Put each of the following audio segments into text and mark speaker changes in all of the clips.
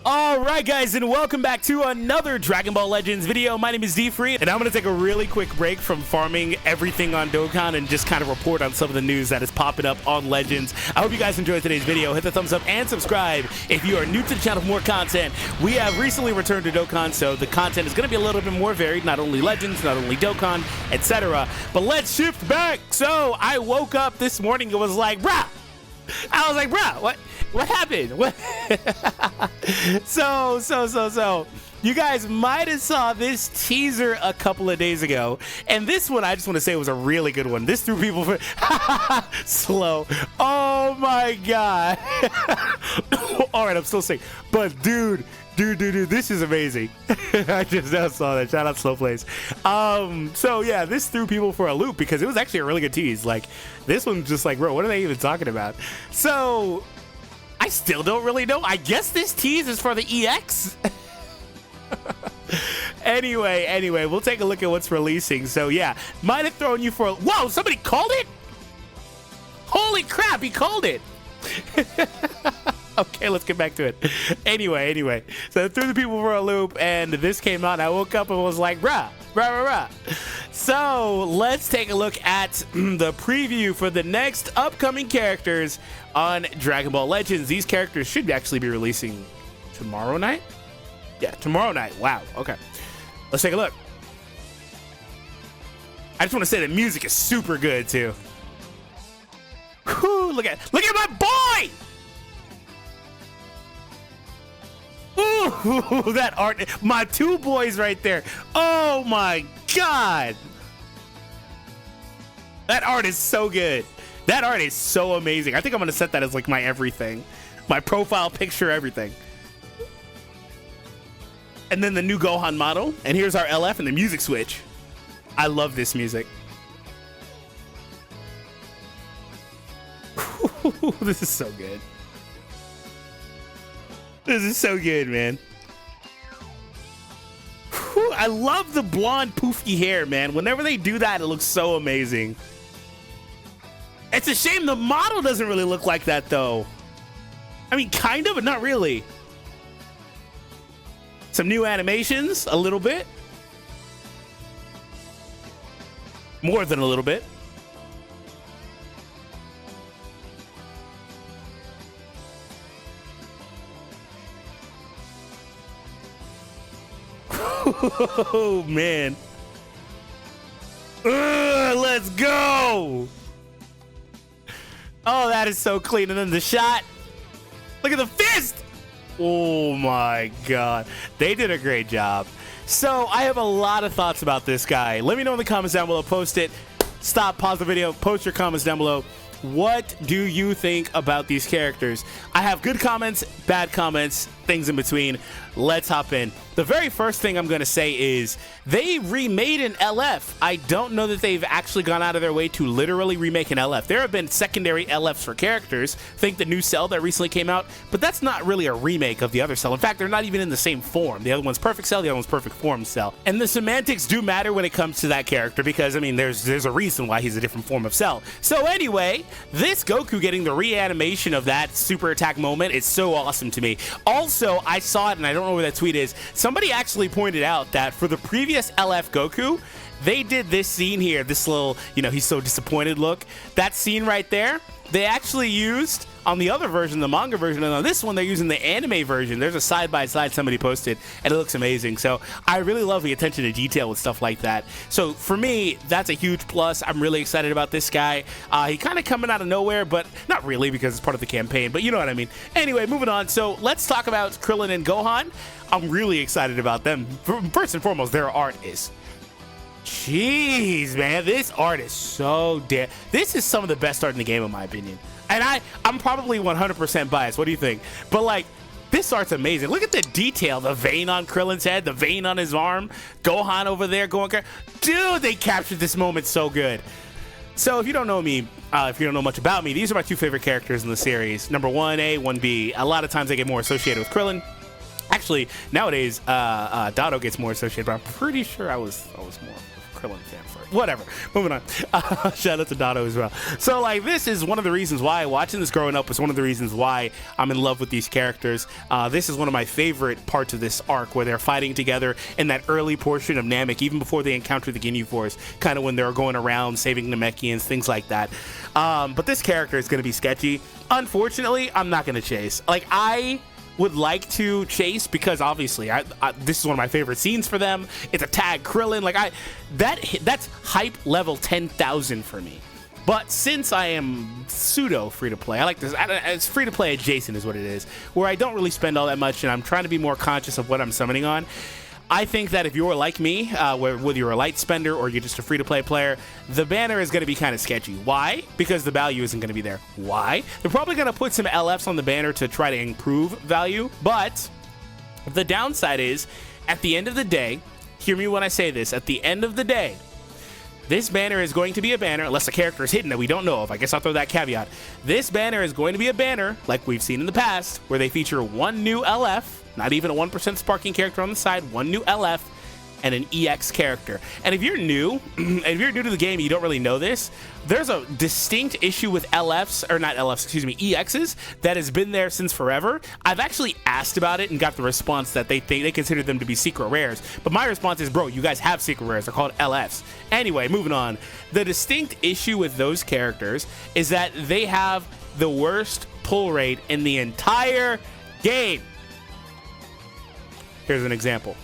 Speaker 1: Alright guys, and welcome back to another Dragon Ball Legends video. My name is DFree, and I'm going to take a really quick break from farming everything on Dokkan and just kind of report on some of the news that is popping up on Legends. I hope you guys enjoyed today's video. Hit the thumbs up and subscribe if you are new to the channel for more content. We have recently returned to Dokkan, so the content is going to be a little bit more varied, not only Legends, not only Dokkan, etc. But let's shift back. So I woke up this morning and was like, bruh! I was like, bruh, what happened? What? So you guys might have saw this teaser a couple of days ago, and this one I just want to say was a really good one. This threw people for slow. Oh my god. All right, I'm still sick, but dude, this is amazing. I just now saw that. Shout out Slow Plays. So yeah, this threw people for a loop because it was actually a really good tease. Like, this one's just like, bro, what are they even talking about? So I still don't really know. I guess this tease is for the EX. Anyway, we'll take a look at what's releasing. So yeah, might have thrown you for a... Whoa, somebody called it? Holy crap, he called it. Okay, let's get back to it. Anyway. So it threw the people for a loop, and this came out, and I woke up and was like, rah. So let's take a look at the preview for the next upcoming characters on Dragon Ball Legends. These characters should actually be releasing tomorrow night? Yeah, tomorrow night. Wow, okay. Let's take a look. I just want to say the music is super good, too. Whew, look at my boy! Ooh, that art, my two boys right there. Oh my god. That art is so good. That art is so amazing. I think I'm going to set that as like my everything. My profile picture, everything. And then the new Gohan model. And here's our LF and the music switch. I love this music. This is so good. This is so good, man. Whew, I love the blonde poofy hair, man. Whenever they do that, it looks so amazing. It's a shame the model doesn't really look like that, though. I mean, kind of, but not really. Some new animations, a little bit. More than a little bit. Oh man. Let's go. Oh, that is so clean. And then the shot. Look at the fist. Oh my god. They did a great job. So I have a lot of thoughts about this guy. Let me know in the comments down below. Post it. Stop, pause the video, post your comments down below. What do you think about these characters? I have good comments, bad comments, things in between. Let's hop in. The very first thing I'm going to say is they remade an LF. I don't know that they've actually gone out of their way to literally remake an LF. There have been secondary LFs for characters. Think the new Cell that recently came out, but that's not really a remake of the other Cell. In fact, they're not even in the same form. The other one's Perfect Cell, the other one's Perfect Form Cell. And the semantics do matter when it comes to that character because, I mean, there's a reason why he's a different form of Cell. So anyway, this Goku getting the reanimation of that super attack moment is so awesome to me. Also, I saw it, and I don't know where that tweet is. Somebody actually pointed out that for the previous LF Goku, they did this scene here, this little, you know, he's so disappointed look. That scene right there, they actually used on the other version, the manga version, and on this one, they're using the anime version. There's a side-by-side somebody posted, and it looks amazing. So I really love the attention to detail with stuff like that. So for me, that's a huge plus. I'm really excited about this guy. He kind of coming out of nowhere, but not really because it's part of the campaign, but you know what I mean. Anyway, moving on. So let's talk about Krillin and Gohan. I'm really excited about them. First and foremost, their art is... Jeez, man, this art is so damn... This is some of the best art in the game, in my opinion. And I'm probably 100% biased. What do you think? But, like, this art's amazing. Look at the detail. The vein on Krillin's head, the vein on his arm. Gohan over there going... Dude, they captured this moment so good. So, if you don't know me, if you don't know much about me, these are my two favorite characters in the series. Number 1A, 1B. A lot of times they get more associated with Krillin. Actually, nowadays, Dado gets more associated, but I'm pretty sure I was more Krillin fan first. Whatever. Moving on. Shout out to Dono as well. So, like, this is one of the reasons why watching this growing up was one of the reasons why I'm in love with these characters. This is one of my favorite parts of this arc where they're fighting together in that early portion of Namek, even before they encounter the Ginyu Force, kind of when they're going around saving Namekians, things like that. But this character is going to be sketchy. Unfortunately, I'm not going to chase. Like, I would like to chase because obviously this is one of my favorite scenes for them. It's a tag Krillin. Like, that's hype level 10,000 for me. But since I am pseudo free to play, I like this. It's free to play adjacent is what it is, where I don't really spend all that much and I'm trying to be more conscious of what I'm summoning on. I think that if you're like me, whether you're a light spender or you're just a free-to-play player, the banner is going to be kind of sketchy. Why? Because the value isn't going to be there. Why? They're probably going to put some LFs on the banner to try to improve value, but the downside is, at the end of the day, hear me when I say this, at the end of the day, this banner is going to be a banner, unless the character is hidden that we don't know of. I guess I'll throw that caveat. This banner is going to be a banner, like we've seen in the past, where they feature one new LF, not even a 1% sparking character on the side, one new LF, and an EX character. And if you're new, to the game and you don't really know this, there's a distinct issue with LFs, or not LFs, excuse me, EXs, that has been there since forever. I've actually asked about it and got the response that they consider them to be secret rares. But my response is, bro, you guys have secret rares. They're called LFs. Anyway, moving on. The distinct issue with those characters is that they have the worst pull rate in the entire game. Here's an example.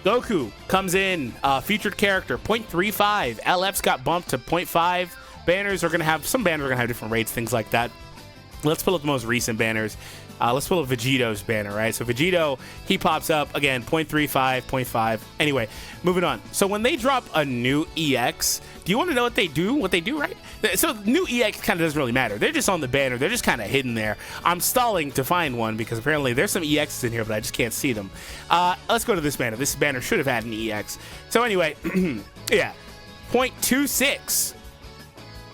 Speaker 1: Goku comes in, featured character, 0.35. LFs got bumped to 0.5. Banners are going to have, some banners are going to have different rates, things like that. Let's pull up the most recent banners. Let's pull up Vegito's banner, right? So Vegito, he pops up, again, 0.35, 0.5. Anyway, moving on. So when they drop a new EX, do you want to know what they do? What they do, right? So new EX kind of doesn't really matter. They're just on the banner. They're just kind of hidden there. I'm stalling to find one because apparently there's some EXs in here, but I just can't see them. Let's go to this banner. This banner should have had an EX. So anyway, yeah, 0.26.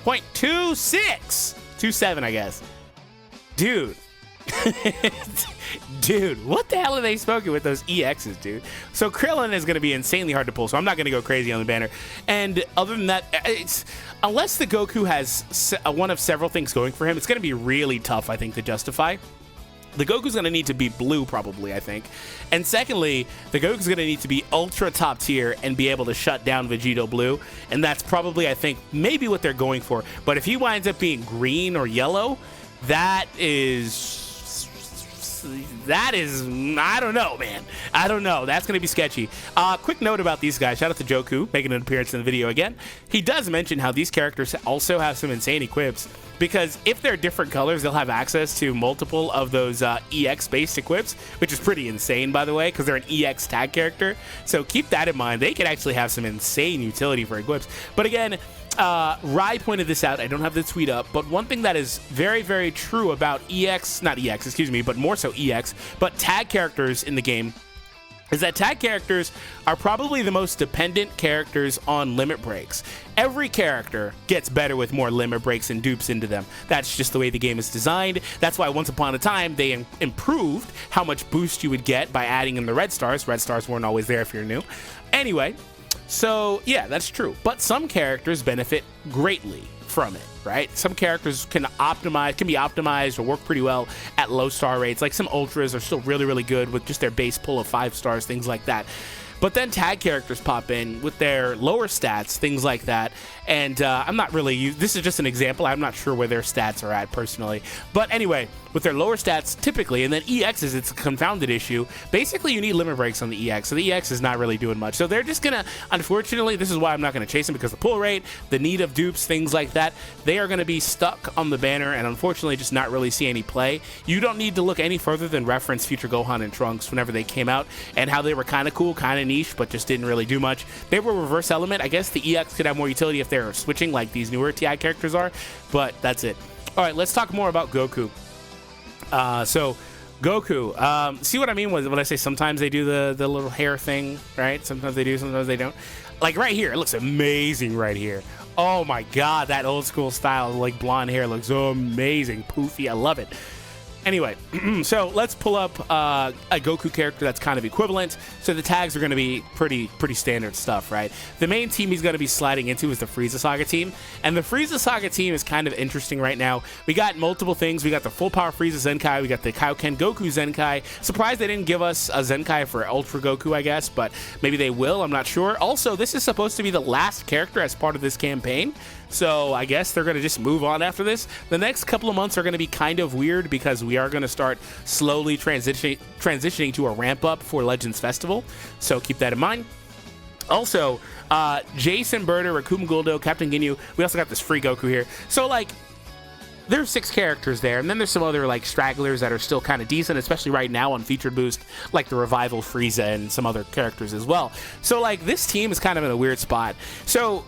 Speaker 1: 0.26. 27, I guess. Dude. Dude, what the hell are they smoking with those EXs, dude? So Krillin is going to be insanely hard to pull, so I'm not going to go crazy on the banner. And other than that, unless the Goku has one of several things going for him, it's going to be really tough, I think, to justify. The Goku's going to need to be blue, probably, I think. And secondly, the Goku's going to need to be ultra top tier and be able to shut down Vegito blue. And that's probably, I think, maybe what they're going for. But if he winds up being green or yellow, that is, I don't know, man. I don't know. That's going to be sketchy. Quick note about these guys. Shout out to Joku, making an appearance in the video again. He does mention how these characters also have some insane equips, because if they're different colors, they'll have access to multiple of those EX-based equips, which is pretty insane, by the way, because they're an EX tag character. So keep that in mind. They could actually have some insane utility for equips. But again, Rai pointed this out. I don't have the tweet up, but one thing that is very, very true about but more so EX, but tag characters in the game is that tag characters are probably the most dependent characters on limit breaks. Every character gets better with more limit breaks and dupes into them. That's just the way the game is designed. That's why once upon a time they improved how much boost you would get by adding in the red stars. Red stars weren't always there if you're new. Anyway, so yeah, that's true. But some characters benefit greatly from it, right? Some characters can be optimized or work pretty well at low star rates. Like some ultras are still really, really good with just their base pull of 5 stars, things like that. But then tag characters pop in with their lower stats, things like that. And I'm not really, this is just an example. I'm not sure where their stats are at personally. But anyway, with their lower stats typically, and then EXs, it's a confounded issue. Basically, you need limit breaks on the EX. So the EX is not really doing much. So they're just going to, unfortunately, this is why I'm not going to chase them, because the pull rate, the need of dupes, things like that, they are going to be stuck on the banner and unfortunately just not really see any play. You don't need to look any further than reference Future Gohan and Trunks whenever they came out and how they were kind of cool, kind of niche, but just didn't really do much. They were reverse element. I guess the EX could have more utility if they're switching like these newer TI characters are, but that's it. All right, let's talk more about Goku. So Goku, see what I mean when I say sometimes they do the little hair thing, right? Sometimes they do, sometimes they don't. Like right here, it looks amazing right here. Oh my God, that old school style, like blonde hair looks so amazing, poofy. I love it. Anyway, so let's pull up a Goku character that's kind of equivalent. So the tags are going to be pretty standard stuff, right? The main team he's going to be sliding into is the Frieza Saga team. And the Frieza Saga team is kind of interesting right now. We got multiple things. We got the full power Frieza Zenkai. We got the Kaioken Goku Zenkai. Surprised they didn't give us a Zenkai for Ultra Goku, I guess, but maybe they will. I'm not sure. Also, this is supposed to be the last character as part of this campaign. So I guess they're going to just move on after this. The next couple of months are going to be kind of weird because we are going to start slowly transitioning to a ramp up for Legends Festival. So keep that in mind. Also, Jason Birder, Rakum Guldo, Captain Ginyu. We also got this free Goku here. So like, there's 6 characters there, and then there's some other like stragglers that are still kind of decent, especially right now on Featured Boost, like the Revival Frieza and some other characters as well. So like, this team is kind of in a weird spot. So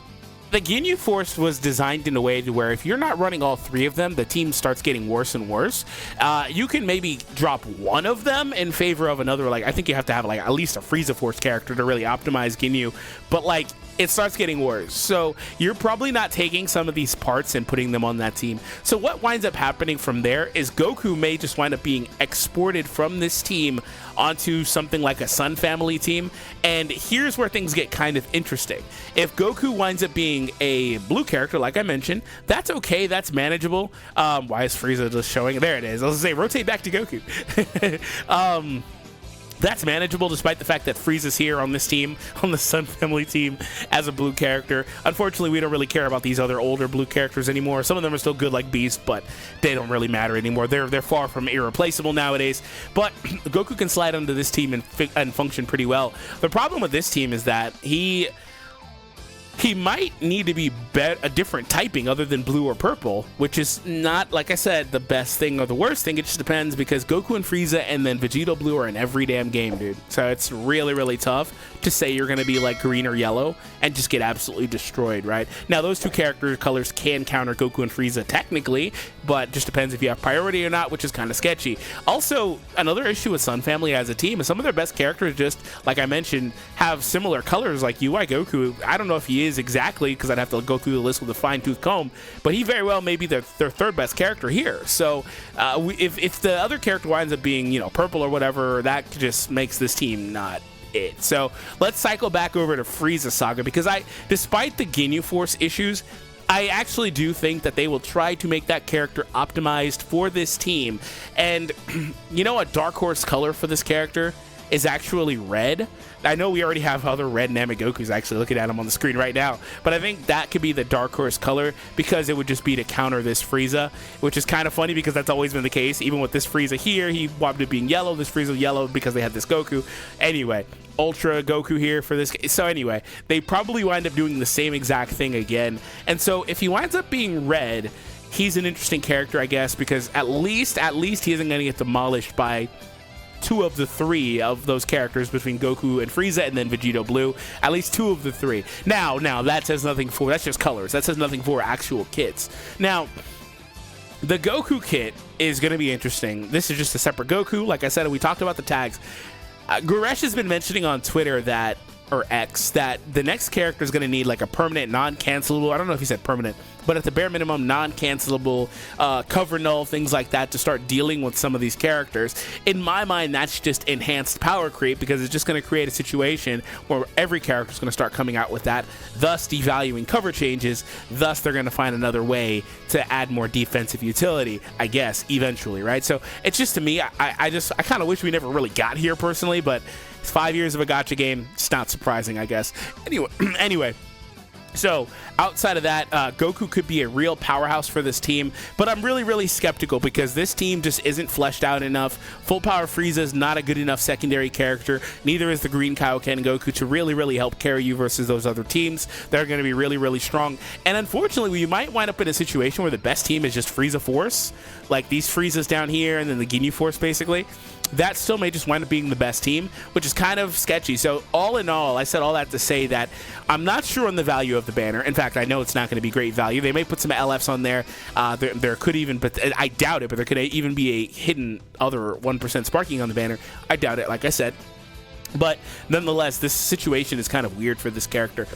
Speaker 1: the Ginyu Force was designed in a way to where if you're not running all 3 of them, the team starts getting worse and worse. You can maybe drop one of them in favor of another. Like, I think you have to have like at least a Frieza Force character to really optimize Ginyu, but like, it starts getting worse. So you're probably not taking some of these parts and putting them on that team. So what winds up happening from there is Goku may just wind up being exported from this team onto something like a Sun Family team. And here's where things get kind of interesting. If Goku winds up being a blue character, like I mentioned, that's okay. That's manageable. Why is Frieza just showing? There it is. I was gonna say, rotate back to Goku. That's manageable despite the fact that Frieza's here on this team, on the Sun Family team, as a blue character. Unfortunately, we don't really care about these other older blue characters anymore. Some of them are still good like Beast, but they don't really matter anymore. They're far from irreplaceable nowadays. But Goku can slide onto this team and function pretty well. The problem with this team is that he might need to be a different typing other than blue or purple, which is not, like I said, the best thing or the worst thing. It just depends, because Goku and Frieza and then Vegito Blue are in every damn game, dude. So it's really, really tough to say you're going to be like green or yellow and just get absolutely destroyed, right? Now, those 2 character colors can counter Goku and Frieza technically, but just depends if you have priority or not, which is kind of sketchy. Also, another issue with Sun Family as a team is some of their best characters, just like I mentioned, have similar colors. Like UI Goku, I don't know if he is exactly, because I'd have to go through the list with a fine-tooth comb, but he very well may be their 3rd best character here. So if the other character winds up being, you know, purple or whatever, that just makes this team not it. So let's cycle back over to Frieza Saga, because despite the Ginyu Force issues, I actually do think that they will try to make that character optimized for this team. And you know, a dark horse color for this character is actually red. I know we already have other red Namek Gokus, actually looking at them on the screen right now, but I think that could be the dark horse color, because it would just be to counter this Frieza, which is kind of funny because that's always been the case. Even with this Frieza here, he wound up being yellow. This Frieza yellow because they had this Goku. Anyway, Ultra Goku here for this. So anyway, they probably wind up doing the same exact thing again. And so if he winds up being red, he's an interesting character, I guess, because at least he isn't going to get demolished by 2 of the 3 of those characters between Goku and Frieza and then Vegito Blue. At least 2 of the 3. Now that says nothing for, that's just colors. That says nothing for actual kits. Now, the Goku kit is going to be interesting. This is just a separate Goku. Like I said, we talked about the tags. Guresh has been mentioning on Twitter that, or X, that the next character is going to need like a permanent, non-cancelable, I don't know if he said permanent, but at the bare minimum, non-cancelable, cover null, things like that, to start dealing with some of these characters. In my mind, that's just enhanced power creep, because it's just going to create a situation where every character is going to start coming out with that, thus devaluing cover changes. Thus, they're going to find another way to add more defensive utility, I guess, eventually, right? So it's just, to me, I kind of wish we never really got here personally, but it's 5 years of a gacha game. It's not surprising, I guess. Anyway. So outside of that, Goku could be a real powerhouse for this team, but I'm really, really skeptical, because this team just isn't fleshed out enough. Full Power Frieza is not a good enough secondary character. Neither is the Green Kaioken Goku to really, really help carry you versus those other teams. They're going to be really, really strong. And unfortunately, we might wind up in a situation where the best team is just Frieza Force, like these Friezas down here and then the Ginyu Force, basically. That still may just wind up being the best team, which is kind of sketchy. So all in all, I said all that to say that I'm not sure on the value of the banner. In fact, I know it's not going to be great value. They may put some LFs on there. There could even, but I doubt it, but there could even be a hidden other 1% sparking on the banner. I doubt it, like I said. But nonetheless, this situation is kind of weird for this character.